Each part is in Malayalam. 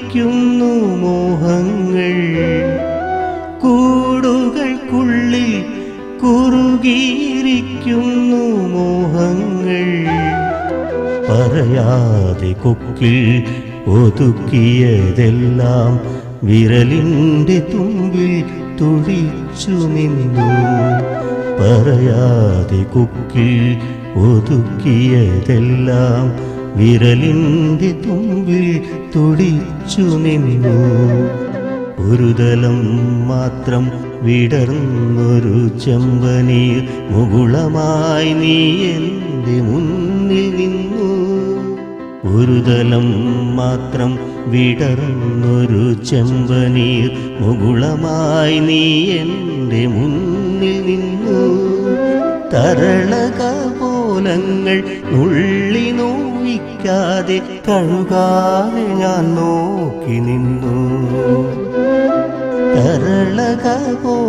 കുറുകിയിരിക്കുന്നു മോഹങ്ങൾ, കൂടുകൾക്കുള്ളിൽ കുറുകിയിരിക്കുന്നു മോഹങ്ങൾ. പറയാതെ കൊക്കിൽ ഒതുക്കിയതെല്ലാം വിരലിൻ്റെ തുമ്പിൽ തുടിച്ചു നിന്നു. പറയാതെ കൊക്കിൽ ഒതുക്കിയതെല്ലാം വിരലിൻ്റെ തുമ്പിൽ തുടിച്ചു നിന്നു. ഒരു തലം മാത്രം വിടർന്നൊരു ചെമ്പനീർ മുകുളമായി നീ എൻ്റെ മുന്നിൽ നിന്നു. ഒരു തലം മാത്രം വിടർന്നൊരു ചെമ്പനീർ മുകുളമായി നീ എൻ്റെ മുന്നിൽ നിന്നു. തരളകപോലങ്ങൾ നുള്ളി നോവിക്കാതെ കഴുകാതെ ഞാൻ നോക്കി നിന്നു. തരളകപോലങ്ങൾ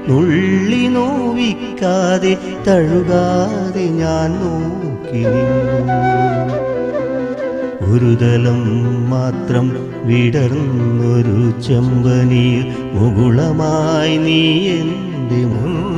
നുള്ളി നോവിക്കാതെ തഴുകാതെ ഞാൻ നോക്കി നിന്നു. ഒരു തലം മാത്രം വിടർന്നൊരു ചെമ്പനീർ മുകുളമായി നീ എൻ്റെ മുന്നിൽ